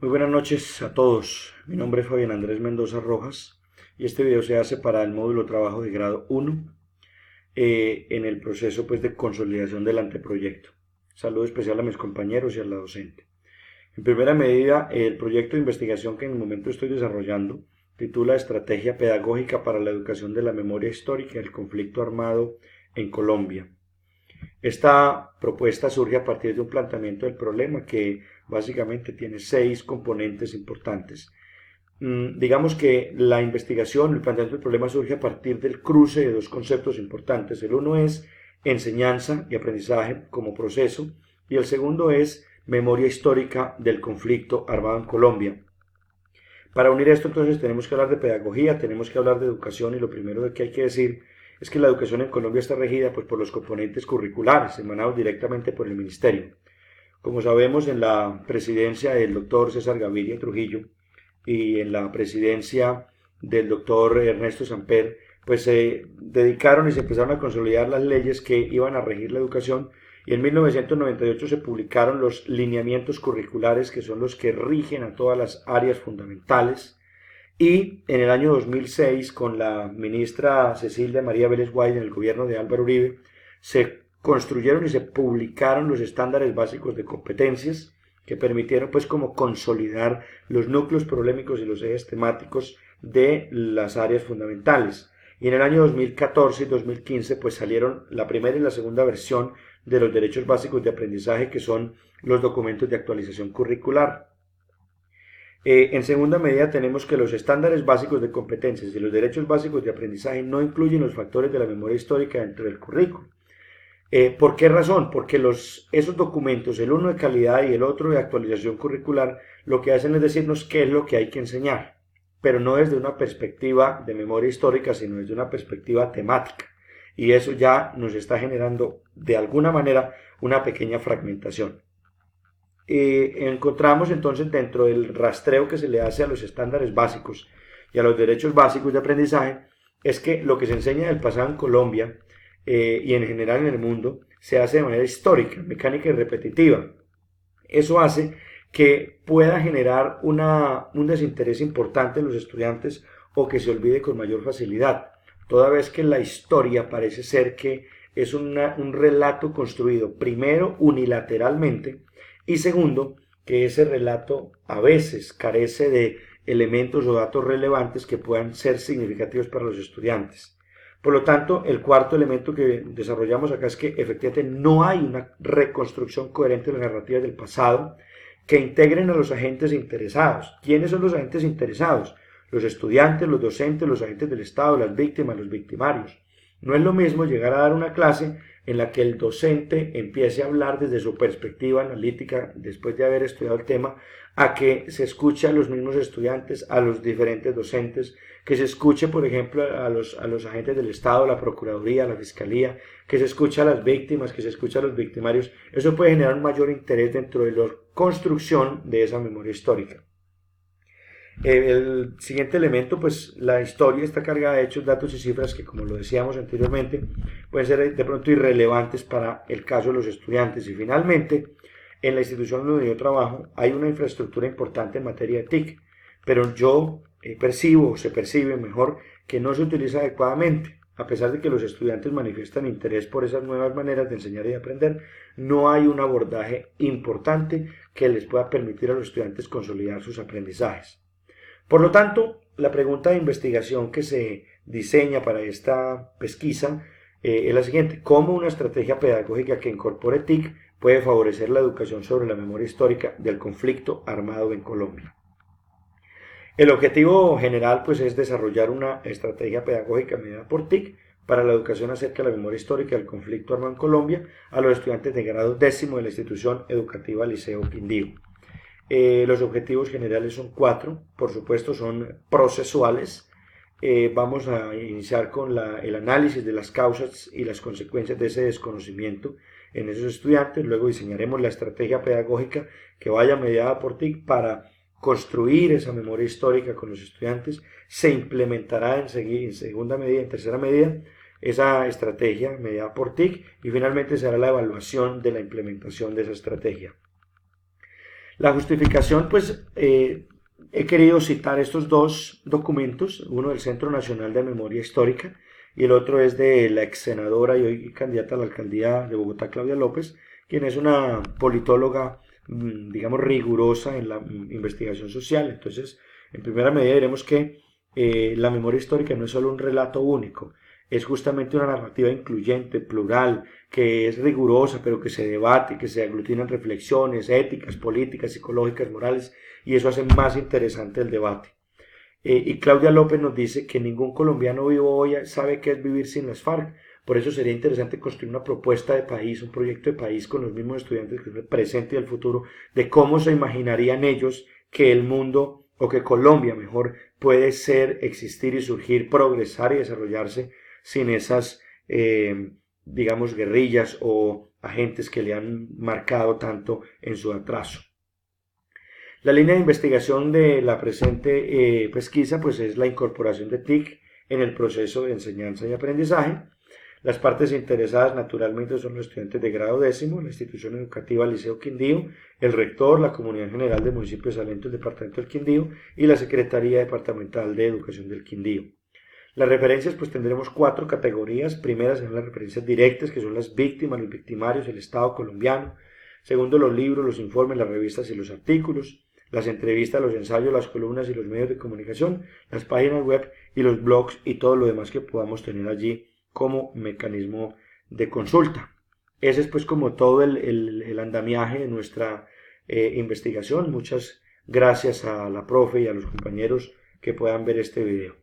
Muy buenas noches a todos. Mi nombre es Fabián Andrés Mendoza Rojas y este video se hace para el módulo trabajo de grado 1 en el proceso de consolidación del anteproyecto. Saludo especial a mis compañeros y a la docente. En primera medida, el proyecto de investigación que en el momento estoy desarrollando titula Estrategia Pedagógica para la Educación de la Memoria Histórica del Conflicto Armado en Colombia. Esta propuesta surge a partir de un planteamiento del problema que básicamente tiene 6 componentes importantes. Digamos que la investigación, el planteamiento del problema surge a partir del cruce de 2 conceptos importantes. El uno es enseñanza y aprendizaje como proceso y el segundo es memoria histórica del conflicto armado en Colombia. Para unir esto entonces tenemos que hablar de pedagogía, tenemos que hablar de educación y lo primero que hay que decir es que la educación en Colombia está regida por los componentes curriculares emanados directamente por el ministerio. Como sabemos, en la presidencia del doctor César Gaviria Trujillo y en la presidencia del doctor Ernesto Samper, pues se dedicaron y se empezaron a consolidar las leyes que iban a regir la educación y en 1998 se publicaron los lineamientos curriculares que son los que rigen a todas las áreas fundamentales y en el año 2006 con la ministra Cecilia María Vélez Guay en el gobierno de Álvaro Uribe se construyeron y se publicaron los estándares básicos de competencias que permitieron pues como consolidar los núcleos problemáticos y los ejes temáticos de las áreas fundamentales. Y en el año 2014 y 2015 pues salieron la primera y la segunda versión de los derechos básicos de aprendizaje que son los documentos de actualización curricular. En segunda medida tenemos que los estándares básicos de competencias y los derechos básicos de aprendizaje no incluyen los factores de la memoria histórica dentro del currículo. ¿Por qué razón? Porque esos documentos, el uno de calidad y el otro de actualización curricular, lo que hacen es decirnos qué es lo que hay que enseñar, pero no desde una perspectiva de memoria histórica, sino desde una perspectiva temática. Y eso ya nos está generando, de alguna manera, una pequeña fragmentación. Encontramos entonces dentro del rastreo que se le hace a los estándares básicos y a los derechos básicos de aprendizaje, es que lo que se enseña del pasado en Colombia y en general en el mundo se hace de manera histórica, mecánica y repetitiva. Eso hace que pueda generar un desinterés importante en los estudiantes o que se olvide con mayor facilidad, toda vez que la historia parece ser que es un relato construido primero unilateralmente y segundo que ese relato a veces carece de elementos o datos relevantes que puedan ser significativos para los estudiantes. Por lo tanto, el cuarto elemento que desarrollamos acá es que efectivamente no hay una reconstrucción coherente de las narrativas del pasado que integren a los agentes interesados. ¿Quiénes son los agentes interesados? Los estudiantes, los docentes, los agentes del Estado, las víctimas, los victimarios. No es lo mismo llegar a dar una clase en la que el docente empiece a hablar desde su perspectiva analítica después de haber estudiado el tema, a que se escuche a los mismos estudiantes, a los diferentes docentes, que se escuche, por ejemplo, a los agentes del Estado, la Procuraduría, la Fiscalía, que se escuche a las víctimas, que se escuche a los victimarios. Eso puede generar un mayor interés dentro de la construcción de esa memoria histórica. El siguiente elemento, pues la historia está cargada de hechos, datos y cifras que, como lo decíamos anteriormente, pueden ser de pronto irrelevantes para el caso de los estudiantes. Y finalmente, en la institución donde yo trabajo hay una infraestructura importante en materia de TIC, pero yo percibo, o se percibe mejor, que no se utiliza adecuadamente. A pesar de que los estudiantes manifiestan interés por esas nuevas maneras de enseñar y de aprender, no hay un abordaje importante que les pueda permitir a los estudiantes consolidar sus aprendizajes. Por lo tanto, la pregunta de investigación que se diseña para esta pesquisa es la siguiente: ¿cómo una estrategia pedagógica que incorpore TIC puede favorecer la educación sobre la memoria histórica del conflicto armado en Colombia? El objetivo general pues es desarrollar una estrategia pedagógica mediada por TIC para la educación acerca de la memoria histórica del conflicto armado en Colombia a los estudiantes de grado 10º de la institución educativa Liceo Quindío. Los objetivos generales son 4, por supuesto son procesuales. Vamos a iniciar con el análisis de las causas y las consecuencias de ese desconocimiento en esos estudiantes. Luego diseñaremos la estrategia pedagógica que vaya mediada por TIC para construir esa memoria histórica con los estudiantes. Se implementará en segunda medida, en tercera medida, esa estrategia mediada por TIC y finalmente se hará la evaluación de la implementación de esa estrategia. La justificación, pues, he querido citar estos dos documentos, uno del Centro Nacional de Memoria Histórica y el otro es de la ex senadora y hoy candidata a la alcaldía de Bogotá, Claudia López, quien es una politóloga, digamos, rigurosa en la investigación social. Entonces, en primera medida diremos que la memoria histórica no es solo un relato único, es justamente una narrativa incluyente, plural, que es rigurosa, pero que se debate, que se aglutinan reflexiones éticas, políticas, psicológicas, morales, y eso hace más interesante el debate. Y Claudia López nos dice que ningún colombiano vivo hoy sabe qué es vivir sin las FARC. Por eso sería interesante construir una propuesta de país, un proyecto de país con los mismos estudiantes que es el presente y el futuro, de cómo se imaginarían ellos que el mundo, o que Colombia mejor, puede ser, existir y surgir, progresar y desarrollarse sin esas, digamos, guerrillas o agentes que le han marcado tanto en su atraso. La línea de investigación de la presente pesquisa pues es la incorporación de TIC en el proceso de enseñanza y aprendizaje. Las partes interesadas naturalmente son los estudiantes de grado décimo, la institución educativa Liceo Quindío, el rector, la comunidad general del municipio de Salento, el departamento del Quindío y la Secretaría Departamental de Educación del Quindío. Las referencias pues tendremos 4 categorías. Primeras son las referencias directas, que son las víctimas, los victimarios, el Estado colombiano. Segundo, los libros, los informes, las revistas y los artículos. Las entrevistas, los ensayos, las columnas y los medios de comunicación, las páginas web y los blogs y todo lo demás que podamos tener allí como mecanismo de consulta. Ese es pues como todo el andamiaje de nuestra investigación. Muchas gracias a la profe y a los compañeros que puedan ver este video.